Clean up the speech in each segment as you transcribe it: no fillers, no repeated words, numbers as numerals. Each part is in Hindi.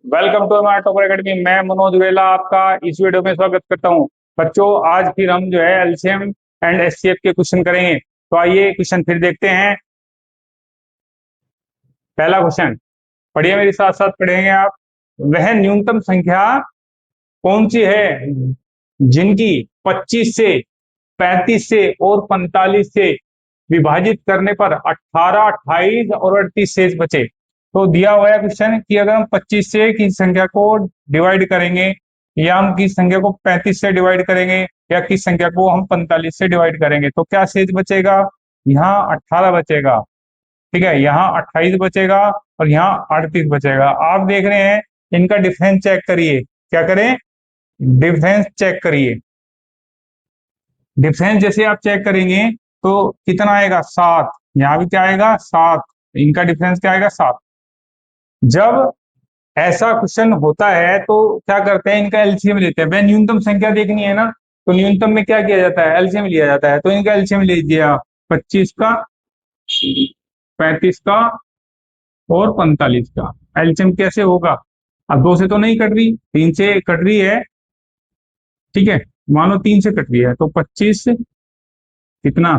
Welcome to my topper academy. मैं मनोज वेला आपका इस वीडियो में स्वागत करता हूं। बच्चों, आज फिर हम जो है एलसीएम एंड एचसीएफ के क्वेश्चन करेंगे। तो आइए क्वेश्चन फिर देखते हैं। पहला क्वेश्चन पढ़िए, मेरे साथ साथ पढ़ेंगे आप। वह न्यूनतम संख्या कौन सी है जिनकी 25 से 35 से और 45 से विभाजित करने पर 18, 28 और 38 शेष बचे। तो दिया हुआ है क्वेश्चन कि अगर हम 25 से की संख्या को डिवाइड करेंगे, या हम किस संख्या को 35 से डिवाइड करेंगे, या किस संख्या को हम 45 से डिवाइड करेंगे, तो क्या शेष बचेगा? यहाँ 18 बचेगा, ठीक है, यहाँ 28 बचेगा और यहाँ 38 बचेगा। आप देख रहे हैं, इनका डिफरेंस चेक करिए। क्या करें? डिफरेंस चेक करिए। डिफरेंस जैसे आप चेक करेंगे तो कितना आएगा? 7। यहाँ भी क्या आएगा? 7। इनका डिफरेंस क्या आएगा? 7। जब ऐसा क्वेश्चन होता है तो क्या करते हैं, इनका एलसीएम लेते हैं। वह न्यूनतम संख्या देखनी है ना, तो न्यूनतम में क्या किया जाता है? एलसीएम लिया जाता है। तो इनका एलसीएम ले लीजिए आप, 25 का, 35 का और 45 का। एलसीएम कैसे होगा? अब 2 से तो नहीं कट रही, 3 से कट रही है, ठीक है। मानो 3 से कट रही है, तो 25 कितना?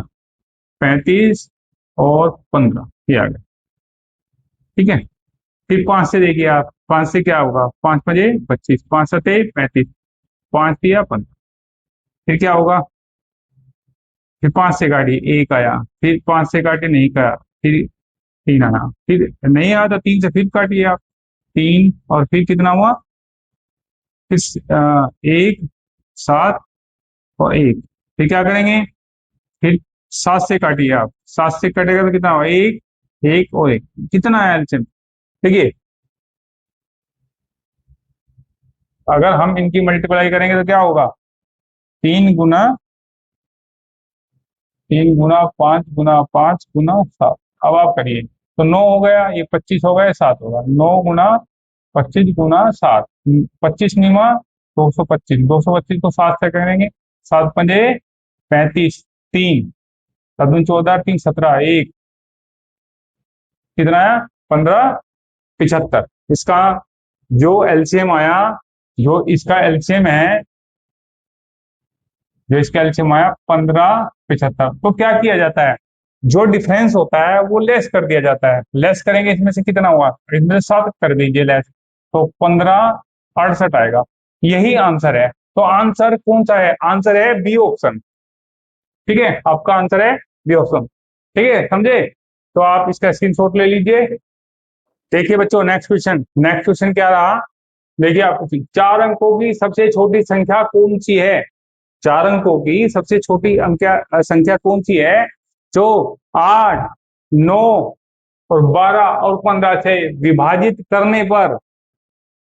35 और 15, ये आ गया, ठीक है। फिर 5 से देखिए आप, 5 से क्या होगा? 5 5 25, 5 7 35, 5 दिया 15। फिर क्या होगा? फिर 5 से काटिए, 1 आया। फिर 5 से काटे, नहीं का, फिर 3 आया। फिर नहीं आया तो 3 से फिर काटिए आप, 3, और फिर कितना हुआ? फिर 1, 7 और 1। फिर क्या करेंगे? फिर 7 से काटिए आप, 7 से कटेगा तो कितना हुआ? 1, 1 और 1। कितना आया एलसीएम? देखिए, अगर हम इनकी मल्टीप्लाई करेंगे तो क्या होगा? 3 गुना 3 गुना 5 गुना 5 गुना 7। अब आप करिए तो 9 हो गया, ये 25 हो गया, 7 होगा। 9 गुना 25 गुना 7, 25 निमा 225, 225 को 7 से करेंगे, 7 पंजे 35, 3 7 14, 3 17, 1 कितना आया? 15 75। इसका जो एलसीएम आया, जो इसका एलसीएम है, जो इसका एलसीएम आया 1575। तो क्या किया जाता है? जो डिफरेंस होता है वो लेस कर दिया जाता है। लेस करेंगे, इसमें से कितना हुआ? इसमें से 7 कर दीजिए लेस, तो 1568 आएगा। यही आंसर है। तो आंसर कौन सा है? आंसर है बी ऑप्शन, ठीक है। आपका आंसर है बी ऑप्शन, ठीक है, समझे? तो आप इसका स्क्रीनशॉट ले लीजिए। देखिए बच्चों, नेक्स्ट क्वेश्चन। नेक्स्ट क्वेश्चन क्या रहा? देखिए आपको, 4 अंकों की सबसे छोटी संख्या कौन सी है? 4 अंकों की सबसे छोटी संख्या कौन सी है जो 8, 9 और 12 और 15 से विभाजित करने पर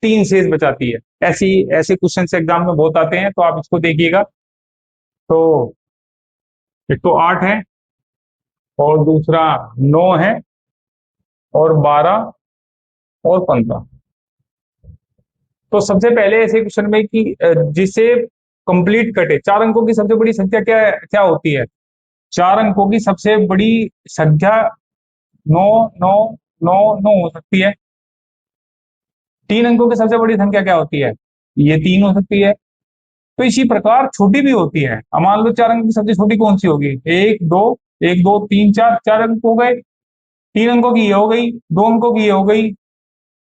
3 शेष बचाती है? ऐसी ऐसे क्वेश्चन एग्जाम में बहुत आते हैं, तो आप इसको देखिएगा। तो एक तो 8 है, और दूसरा 9 है, और 12 और 15। तो सबसे पहले ऐसे क्वेश्चन में कि जिसे कंप्लीट कटे, 4 अंकों की सबसे बड़ी संख्या क्या क्या होती है? 4 अंकों की सबसे बड़ी संख्या 9 9 9 9 हो सकती है। 3 अंकों की सबसे बड़ी संख्या क्या होती है? ये 3 हो सकती है। तो इसी प्रकार छोटी भी होती है। अब मान लो 4 अंक की सबसे छोटी कौन सी होगी? 1 2, 1 2 3 4, 4 अंक हो गए। 3 अंकों की ये हो गई, 2 अंकों की ये हो गई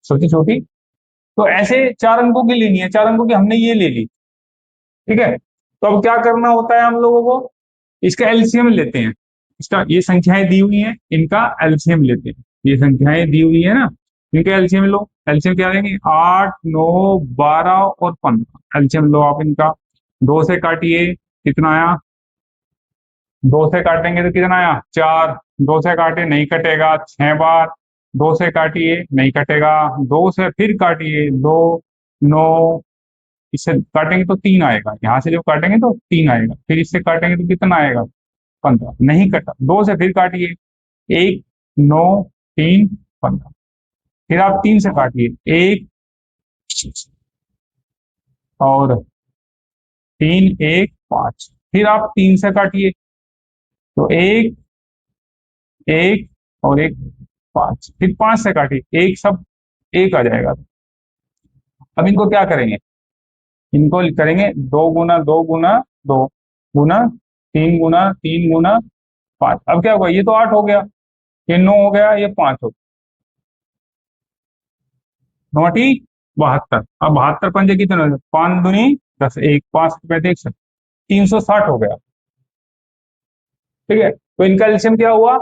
सबसे छोटी। तो ऐसे 4 अंकों की लेनी है, 4 अंकों की हमने ये ले ली, ठीक है। तो अब क्या करना होता है हम लोगों को? इसका एलसीएम लेते हैं। इसका, ये संख्याएं दी हुई हैं, इनका एलसीएम लेते हैं। ये संख्याएं दी हुई है ना, इनका एलसीएम लो। एलसीएम क्या लेंगे? 8 9 12 और 15। एलसीएम लो आप इनका। 2 से काटिए, कितना आया? 2 से काटेंगे तो कितना आया? 4। 2 से काटे, नहीं कटेगा, 6 बार। 2 से काटिए, नहीं कटेगा। 2 से फिर काटिए, 2 9, इससे काटेंगे तो 3 आएगा। यहाँ से जब काटेंगे तो 3 आएगा, फिर इससे काटेंगे तो कितना आएगा? 15। नहीं कटा। 2 से फिर काटिए, 1 9 3 15। फिर आप 3 से काटिए, 1 और 3 1 5। फिर आप 3 से काटिए, तो 1 1 और 1 5। फिर 5 से काटिए, एक सब 1 आ जाएगा। अब इनको क्या करेंगे, इनको करेंगे 2 गुना 2 गुना 2 गुना 3 गुना 3 गुना 5। अब क्या हुआ, ये तो 8 हो गया, ये 9 हो गया, ये 5 हो गया, 9 × 72। अब 72 पंजे कितने हो गए, 5 दूनी 10, 1 5 35 360 हो गया। ठीक है, तो इनका एलसीएम क्या हुआ,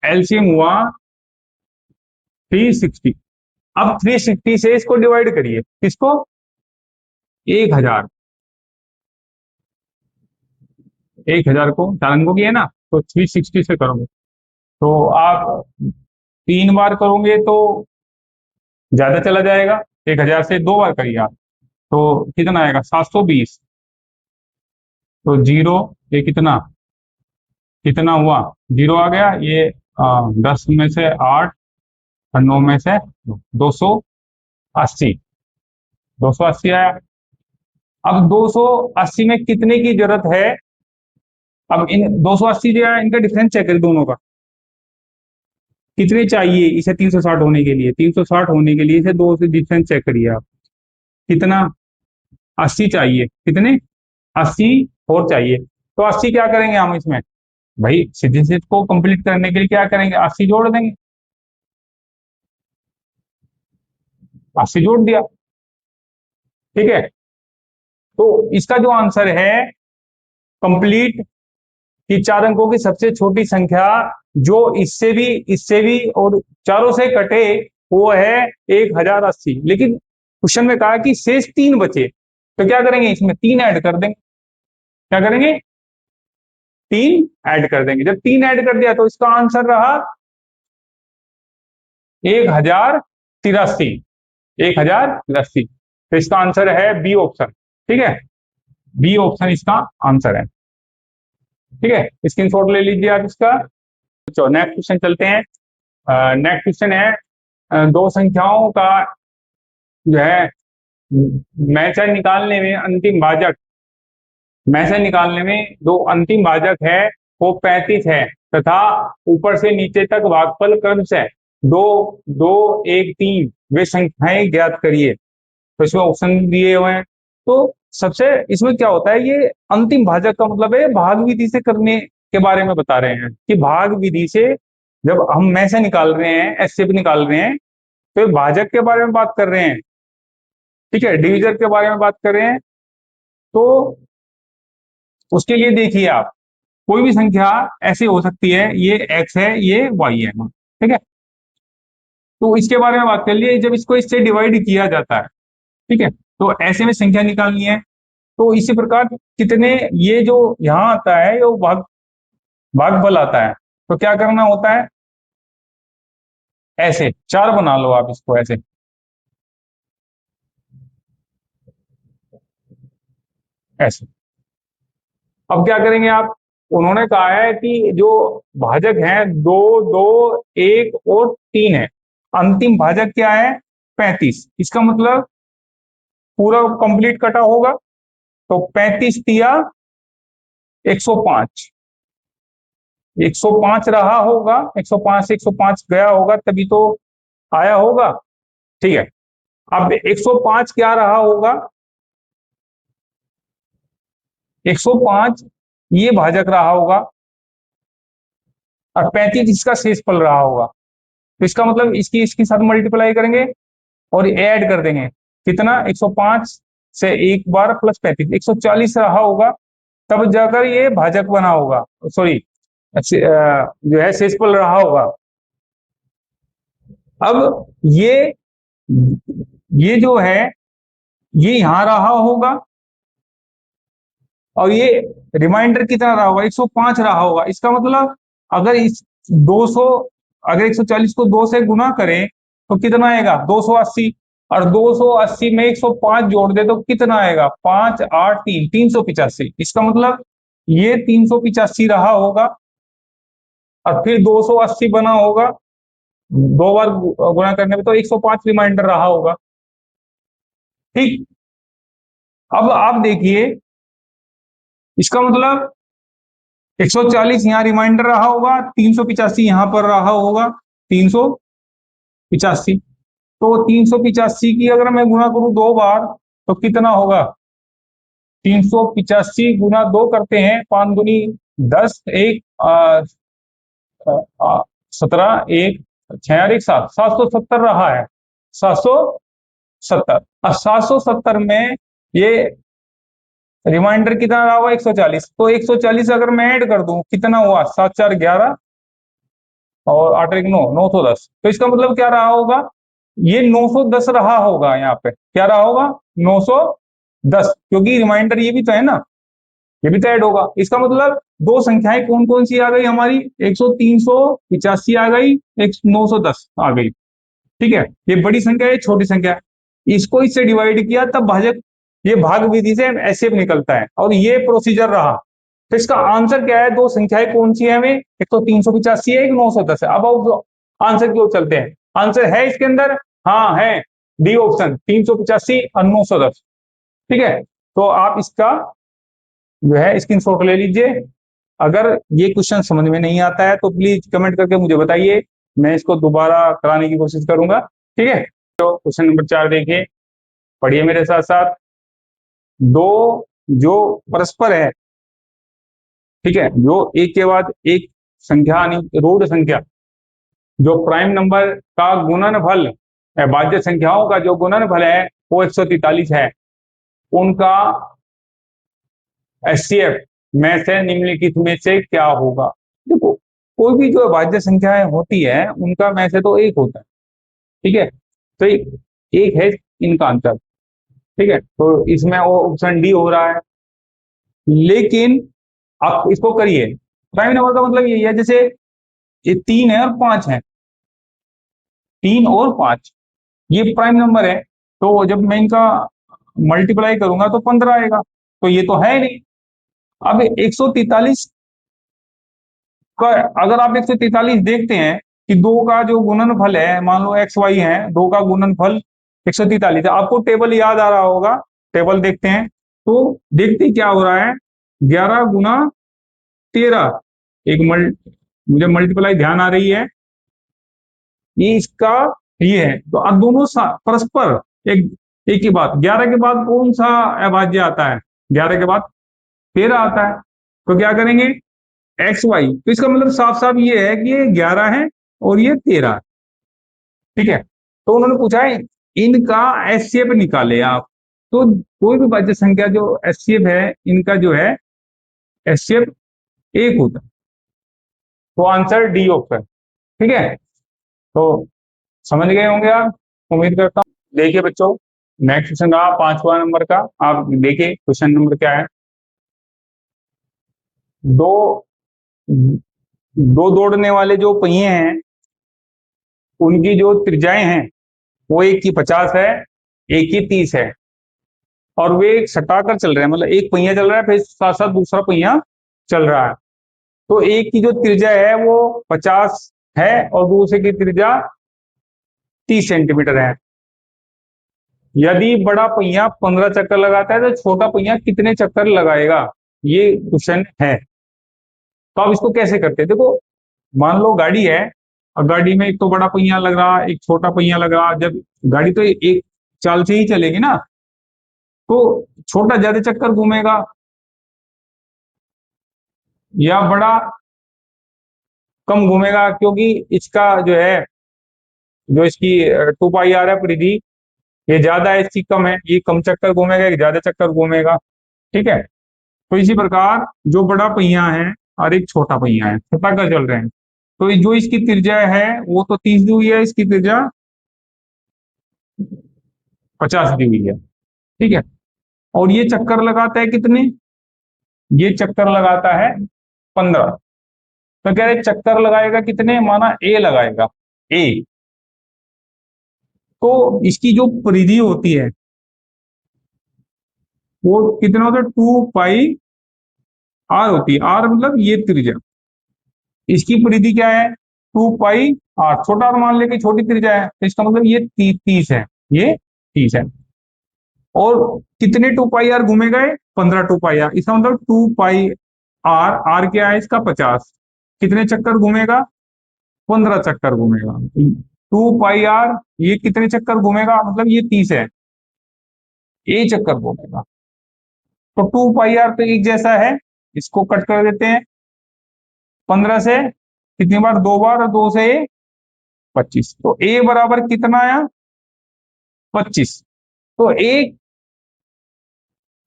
एलसीएम हुआ 360। अब 360 से इसको डिवाइड करिए, किसको, 1000, 1000 को 4 अंकों की है ना, तो 360 से करोगे तो आप 3 बार करोगे तो ज्यादा चला जाएगा, 1000 से 2 बार करिए आप तो कितना आएगा, 720। तो जीरो, ये कितना कितना हुआ, जीरो आ गया, ये 10 में से 8 और 9 में से 280, 280 आया। अब 280 में कितने की जरूरत है, अब इन 280 जो है इनका डिफरेंस चेक करें दोनों का, कितने चाहिए इसे 360 होने के लिए, 360 होने के लिए इसे 2 से डिफरेंस चेक करिए आप, कितना, 80 चाहिए, कितने, 80 और चाहिए। तो 80 क्या करेंगे हम इसमें, भाई सीधे से को कंप्लीट करने के लिए क्या करेंगे, 80 जोड़ देंगे, 80 जोड़ दिया। ठीक है, तो इसका जो आंसर है कंप्लीट कि 4 अंकों की सबसे छोटी संख्या जो इससे भी और चारों से कटे वो है 1080। लेकिन क्वेश्चन में कहा कि शेष 3 बचे, तो क्या करेंगे, इसमें 3 ऐड कर देंगे, क्या करेंगे, 3 ऐड कर देंगे। जब 3 ऐड कर दिया तो इसका आंसर रहा 1083, 1083। तो इसका आंसर है बी ऑप्शन। ठीक है, बी ऑप्शन इसका आंसर है। ठीक है, स्क्रीनशॉट ले लीजिए आप इसका। तो नेक्स्ट क्वेश्चन चलते हैं। नेक्स्ट क्वेश्चन है, दो संख्याओं का जो है मैचा निकालने में अंतिम भाजक, मैसे निकालने में दो अंतिम भाजक है वो 35 है तथा ऊपर से नीचे तक भागफल क्रमशः 2 2 1 3 वे संख्याएं ज्ञात करिए। तो इसमें ऑप्शन दिए हुए हैं। तो सबसे इसमें क्या होता है, ये अंतिम भाजक का मतलब है भाग विधि से करने के बारे में बता रहे हैं कि भाग विधि से जब हम में से निकाल रहे हैं, एस से भी निकाल रहे हैं, तो भाजक के बारे में बात कर रहे हैं। ठीक है, डिविजन के बारे में बात कर रहे हैं। तो उसके लिए देखिए आप, कोई भी संख्या ऐसी हो सकती है, ये x है, ये y है, ठीक है। तो इसके बारे में बात कर लिए, जब इसको इससे डिवाइड किया जाता है, ठीक है, तो ऐसे में संख्या निकालनी है। तो इसी प्रकार कितने, ये जो यहाँ आता है वो भागफल आता है, तो क्या करना होता है, ऐसे 4 बना लो आप इसको ऐसे, ऐसे। अब क्या करेंगे आप, उन्होंने कहा है कि जो भाजक हैं 2 2 1 और 3 है, अंतिम भाजक क्या है 35। इसका मतलब पूरा कंप्लीट कटा होगा, तो 35 तिया 105, 105 रहा होगा, 105 से 105 गया होगा तभी तो आया होगा। ठीक है, अब 105 क्या रहा होगा, 105 ये भाजक रहा होगा और 35 इसका शेषफल रहा होगा। तो इसका मतलब इसकी इसके साथ मल्टीप्लाई करेंगे और ऐड कर देंगे, कितना, 105 से एक बार प्लस 35, 140 रहा होगा, तब जाकर ये भाजक बना होगा, सॉरी जो है शेषफल रहा होगा। अब ये जो है ये यहां रहा होगा और ये रिमाइंडर कितना रहा होगा, 105 रहा होगा। इसका मतलब अगर इस 200, अगर 140 को 2 से गुना करें तो कितना आएगा, 280, और 280 में 105 जोड़ दे तो कितना आएगा, 5 8 3 385। इसका मतलब ये 385 रहा होगा और फिर 280 बना होगा, 2 बार गुणा करने में तो 105 रिमाइंडर रहा होगा। ठीक, अब आप देखिए, इसका मतलब 140 यहाँ रिमाइंडर रहा होगा, 385 यहां पर रहा होगा, 385। तो 385 की अगर मैं गुणा करूं 2 बार तो कितना होगा? 385 गुना 2 करते हैं, 5 दूनी 10, एक 17, एक 6 और एक 7, 770 रहा है। 770। अब 770 में ये रिमाइंडर कितना रहा हुआ? 140। तो 140 अगर मैं ऐड कर दूं कितना हुआ? 7 4 11 और 8 1 9, 910। तो इसका मतलब क्या रहा होगा? ये 910 रहा होगा। यहाँ पे क्या रहा होगा? 910, क्योंकि रिमाइंडर ये भी तो है ना, ये भी तो ऐड होगा। इसका मतलब दो संख्याएं कौन कौन सी आ गई हमारी? 385 आ गई, एक 910 आ गई। ठीक है, ये बड़ी संख्या है, छोटी संख्या है। इसको इससे डिवाइड किया तब भाजक, ये भाग विधि से ऐसे निकलता है और ये प्रोसीजर रहा। तो इसका आंसर क्या है? दो संख्याएं कौन सी है हमें? एक तो 385 है, एक 910 है। अब आंसर की ओर चलते हैं। आंसर है इसके अंदर? हाँ है, डी ऑप्शन, 385 और 910। ठीक है, तो आप इसका जो है स्क्रीनशॉट ले लीजिए। अगर ये क्वेश्चन समझ में नहीं आता है तो प्लीज कमेंट करके मुझे बताइए, मैं इसको दोबारा कराने की कोशिश करूंगा। ठीक है, तो क्वेश्चन नंबर 4 देखिए, पढ़िए मेरे साथ साथ। दो जो परस्पर है, ठीक है, जो एक के बाद एक संख्या रूढ़ संख्या, जो प्राइम नंबर का गुणनफल है, भाज्य संख्याओं का जो गुणनफल है वो 143 है, उनका एचसीएफ में से निम्नलिखित में से क्या होगा? देखो, कोई भी जो भाज्य संख्याएं होती है उनका में से तो एक होता है। ठीक है, तो एक है इनका आंसर। ठीक है, तो इसमें वो ऑप्शन डी हो रहा है। लेकिन आप इसको करिए, प्राइम नंबर का मतलब यही है, जैसे ये 3 है और 5 है, 3 और 5 ये प्राइम नंबर है, तो जब मैं इनका मल्टीप्लाई करूंगा तो 15 आएगा। तो ये तो है नहीं। अब 143 का, अगर आप 143 देखते हैं कि दो का जो गुणनफल है, मान लो एक्स वाई है, दो का गुणनफल 143 है। आपको टेबल याद आ रहा होगा, टेबल देखते हैं तो देखते क्या हो रहा है? 11 गुना 13, एक मुझे मल्टीप्लाई ध्यान आ रही है, ये इसका ये है। तो अब दोनों परस्पर एक एक ही बात। 11 के बाद कौन सा अभाज्य आता है? 11 के बाद 13 आता है। तो क्या करेंगे? एक्स वाई, तो इसका मतलब साफ साफ ये है कि ये 11 है और ये 13 है। ठीक है, तो उन्होंने पूछा है इनका एचसीएफ निकाले आप। तो कोई भी भाज्य संख्या जो एचसीएफ है, इनका जो है एचसीएफ एक होता है। तो आंसर डी ऑप्शन। ठीक है, तो समझ गए होंगे आप, उम्मीद करता हूँ। देखिए बच्चों, नेक्स्ट क्वेश्चन रहा 5वां नंबर का। आप देखिए क्वेश्चन नंबर क्या है। दो दो दौड़ने वाले जो पहिए हैं, उनकी जो त्रिज्याएं हैं वो एक की 50 है, एक की 30 है, और वे सटाकर चल रहे हैं। मतलब एक पहिया चल रहा है, फिर साथ साथ दूसरा पहिया चल रहा है। तो एक की जो त्रिज्या है वो 50 है और दूसरे की त्रिज्या 30 सेंटीमीटर है। यदि बड़ा पहिया 15 चक्कर लगाता है तो छोटा पहिया कितने चक्कर लगाएगा? ये क्वेश्चन है। तो आप इसको कैसे करते हैं? देखो, मान लो गाड़ी है और गाड़ी में एक तो बड़ा पहिया लग रहा, एक छोटा पहिया लग रहा। जब गाड़ी तो एक चाल से ही चलेगी ना, तो छोटा ज्यादा चक्कर घूमेगा या बड़ा कम घूमेगा? क्योंकि इसका जो है, जो इसकी 2 पाई आर है परिधि, ये ज्यादा है, इसकी कम है। ये कम चक्कर घूमेगा, एक ज्यादा चक्कर घूमेगा। ठीक है, तो इसी प्रकार जो बड़ा पहिया है और एक छोटा पहिया है, सटाकर चल रहे हैं, तो जो इसकी त्रिज्या है वो तो 30 दी हुई है, इसकी त्रिज्या 50 दी हुई है। ठीक है, और ये चक्कर लगाता है कितने? ये चक्कर लगाता है 15। तो कह रहे चक्कर लगाएगा कितने? माना ए लगाएगा, ए। तो इसकी जो परिधि होती है वो कितना होता है? 2 पाई आर होती है। आर मतलब ये त्रिज्या, इसकी परिधि क्या है? 2 पाई आर। छोटा आर मान लेके छोटी त्रिज्या है, तो इसका मतलब ये 30 है, ये 30 है। और कितने 2 पाई आर घूमेगा? 15 2 पाई आर। इसका मतलब 2 पाई आर, आर क्या है इसका? 50। कितने चक्कर घूमेगा? 15 चक्कर घूमेगा। 2 पाई आर, ये कितने चक्कर घूमेगा, मतलब ये 30 है, ए चक्कर घूमेगा। तो 2 पाई आर तो एक जैसा है, इसको कट कर देते हैं। 15 से कितनी बार, 2 बार, और 2 से 25, तो ए बराबर कितना आया, 25। तो एक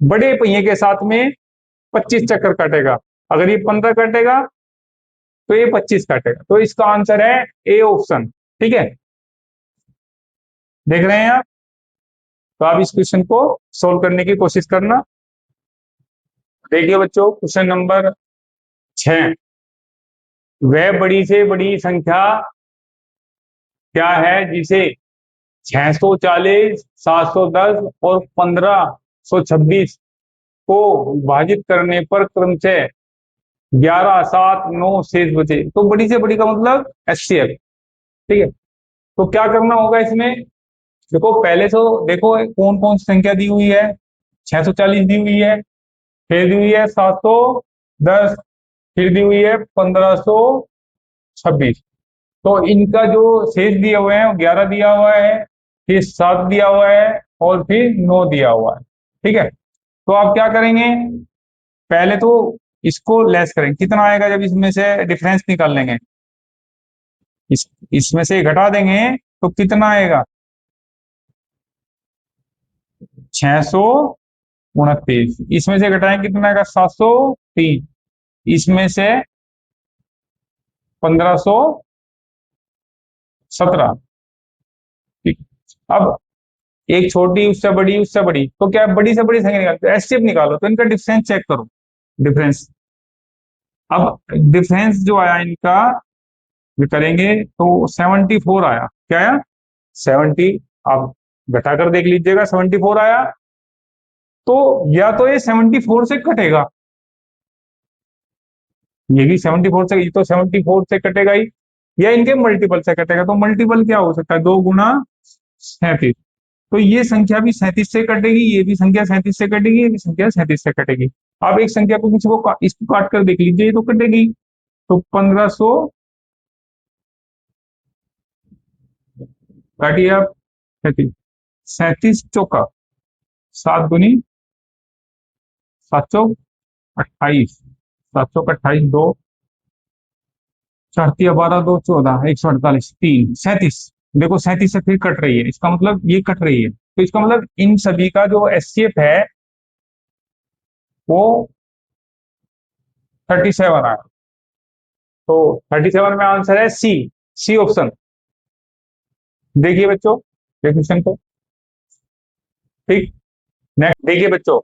बड़े पहिए के साथ में 25 चक्कर काटेगा। अगर ये 15 काटेगा तो ये 25 काटेगा। तो इसका आंसर है ए ऑप्शन। ठीक है, देख रहे हैं आप। तो आप इस क्वेश्चन को सोल्व करने की कोशिश करना। देखिए बच्चों, क्वेश्चन नंबर 6, वह बड़ी से बड़ी संख्या क्या है जिसे 640, 710 और 1526 को विभाजित करने पर क्रमशः 11, 7, 9 शेष बचे। तो बड़ी से बड़ी का मतलब एचसीएफ। ठीक है, तो क्या करना होगा इसमें, देखो पहले तो देखो कौन कौन सी संख्या दी हुई है। 640 दी हुई है, फिर दी हुई है 710, फिर दी हुई है 1526। तो इनका जो शेष दिए हुए हैं वो 11 दिया हुआ है, फिर 7 दिया हुआ है, और फिर 9 दिया हुआ है। ठीक है, तो आप क्या करेंगे, पहले तो इसको लेस करेंगे, कितना आएगा जब इसमें से डिफरेंस निकाल लेंगे, इसमें से घटा देंगे तो कितना आएगा, 629। इसमें से घटाएंगे कितना आएगा, 703। इसमें से 1517। ठीक, अब एक छोटी उससे बड़ी उससे बड़ी, तो क्या बड़ी से बड़ी संख्या निकालते, एचसीएफ निकालो, तो इनका डिफरेंस चेक करो, डिफरेंस। अब डिफरेंस जो आया इनका, जो करेंगे तो 74 आया। क्या आया, 70। आप घटा कर देख लीजिएगा, 74 आया। तो या तो ये 74 से कटेगा, ये भी 74 से, ये तो 74 से कटेगा ही, या इनके मल्टीपल से कटेगा। तो मल्टीपल क्या हो सकता है, 2 गुना 37। तो ये संख्या भी 37 से कटेगी, ये भी संख्या 37 से कटेगी, ये भी संख्या 37 से कटेगी। आप एक संख्या को किसी को इसको काट कर देख लीजिए, ये तो कटेगी। तो 1500 काटिए आप, 37, 37 चौका 7 दूनी 7 चौक 28, 7 चौक 28, 2 4 तिया 12, 2 14, 148, 3 37। देखो 37 से फिर कट रही है, इसका मतलब ये कट रही है, तो इसका मतलब इन सभी का जो एचसीएफ है वो 37 है। तो 37 में आंसर है सी, सी ऑप्शन। देखिए बच्चों, क्वेश्चन को, ठीक। नेक्स्ट देखिए बच्चों,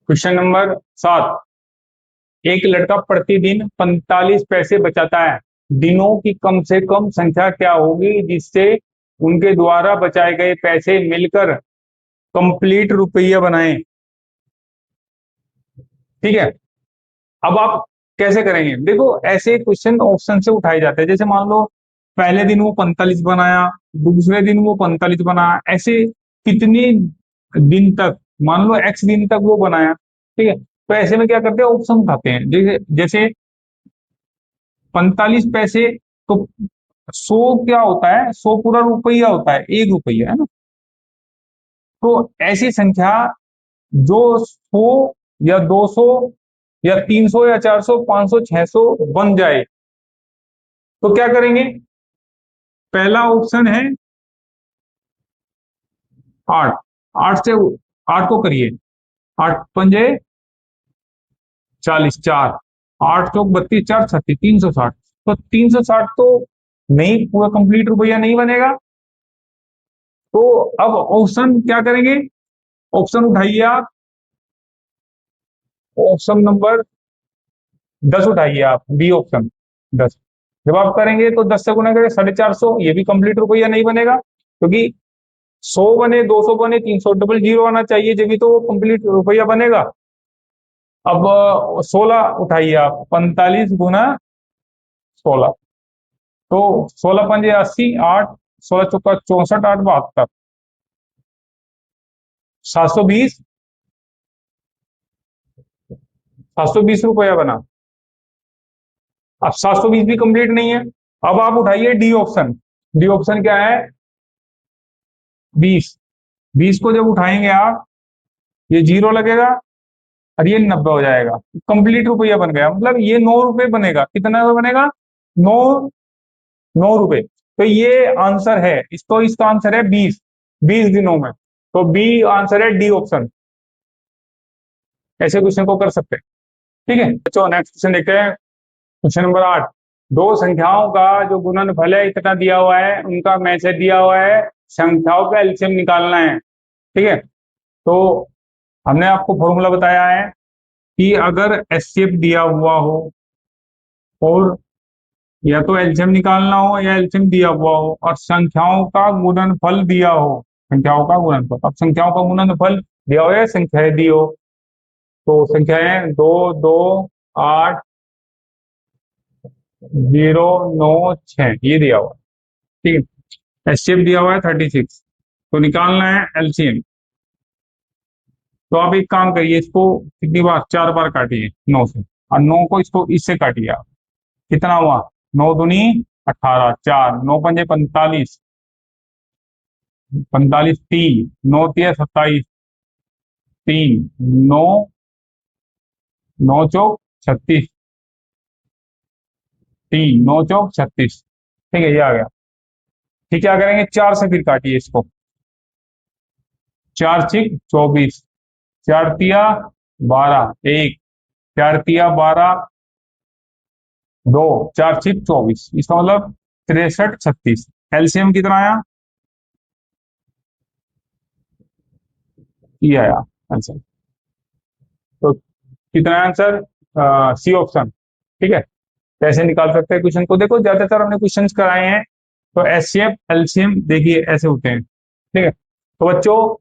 क्वेश्चन नंबर 7, एक लड़का प्रतिदिन 45 पैसे बचाता है, दिनों की कम से कम संख्या क्या होगी जिससे उनके द्वारा बचाए गए पैसे मिलकर कंप्लीट रुपया बनाए। ठीक है, अब आप कैसे करेंगे, देखो ऐसे क्वेश्चन ऑप्शन से उठाए जाते हैं। जैसे मान लो पहले दिन वो 45 बनाया, दूसरे दिन वो 45 बनाया, ऐसे कितने दिन तक, मान लो एक्स दिन तक वो बनाया। ठीक है, तो ऐसे में क्या करते हैं, ऑप्शन उठाते हैं। जैसे जैसे 45 पैसे, तो 100 क्या होता है, 100 पूरा रुपया होता है, 1 रुपया है ना। तो ऐसी संख्या जो 100 या 200 या 300 या 400, 500, 600 बन जाए, तो क्या करेंगे, पहला ऑप्शन है 8। 8 से 8 को करिए, 8 पंजे 40, 4, 8 चौक 32, 4 36, 360। तो 360 तो नहीं, पूरा कंप्लीट रुपया नहीं बनेगा। तो अब ऑप्शन क्या करेंगे, ऑप्शन उठाइए आप, ऑप्शन नंबर 10 उठाइए आप, बी ऑप्शन 10। जब आप करेंगे तो 10 से गुना करें 450, ये भी कंप्लीट रुपया नहीं बनेगा, क्योंकि 100 बने, 200 बने, 300, डबल जीरो आना चाहिए जब भी तो कंप्लीट रुपया बनेगा। अब 16 उठाइए आप, 45 गुना 16। तो 16 पंजे 80, 8, 16 चौका 64, 8 72, 720, 720 रुपया बना। अब 720 भी कंप्लीट नहीं है, अब आप उठाइए डी ऑप्शन। डी ऑप्शन क्या है? 20। 20 को जब उठाएंगे आप, ये 0 लगेगा और ये 90 हो जाएगा, कंप्लीट रुपया बन गया। मतलब ये 9 रुपए बनेगा। कितना बनेगा? 9। 9 रुपए। तो ये आंसर है इसको, इसका आंसर है 20। 20 दिनों में। तो बी आंसर है, डी ऑप्शन। ऐसे क्वेश्चन को कर सकते हैं। ठीक है बच्चों, नेक्स्ट क्वेश्चन देखते हैं। Question number 8। दो संख्याओं का जो गुणनफल है इतना दिया हुआ है, उनका मैसेज दिया हुआ है, संख्याओं का एलसीएम निकालना है। ठीक है, तो हमने आपको फॉर्मूला बताया है कि अगर एचसीएफ दिया हुआ हो और या तो एलसीएम निकालना हो या एलसीएम दिया हुआ हो और संख्याओं का गुणनफल दिया हो, संख्याओं का गुणनफल। अब संख्याओं का गुणनफल दिया हो या संख्याएं दी हो, तो संख्याएं 2 2 8 0 9 6 ये दिया हुआ। ठीक है, एचसीएफ दिया हुआ है 36, तो निकालना है एलसीएम। तो आप एक काम करिए, इसको कितनी बार, 4 बार काटिए 9 से, और 9 को इसको इससे काटिए आप। कितना हुआ? 9 दूनी 18, 4 9 पंजे 45, 45 3 9 तिया 27, 3 9 9 चौक 36, 3 9 चौक 36। ठीक है, ये आ गया। ठीक, क्या करेंगे? 4 से फिर काटिए इसको। 4 छिक 24, 4 तिया 12, 1 4 तिया 12, 2 4 छिक 24, इसका मतलब 63 36। एलसीएम कितना आया? ये आया आंसर। तो कितना आंसर? C option. ठीक है, कैसे निकाल सकते हैं क्वेश्चन को? देखो, ज्यादातर हमने क्वेश्चन कराए हैं तो एचसीएफ एलसीएम देखिए ऐसे होते हैं। ठीक है, तो बच्चों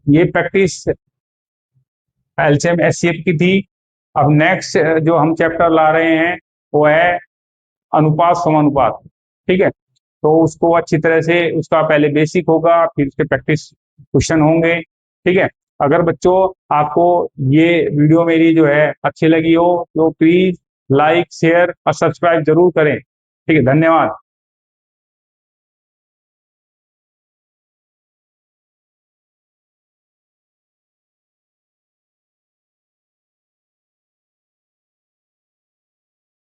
ये प्रैक्टिस एलसीएम एचसीएफ की थी। अब नेक्स्ट जो हम चैप्टर ला रहे हैं वो है अनुपात समानुपात। ठीक है, तो उसको अच्छी तरह से, उसका पहले बेसिक होगा, फिर उसके प्रैक्टिस क्वेश्चन होंगे। ठीक है, अगर बच्चों आपको ये वीडियो मेरी जो है अच्छी लगी हो तो प्लीज लाइक शेयर और सब्सक्राइब जरूर करें। ठीक है, धन्यवाद।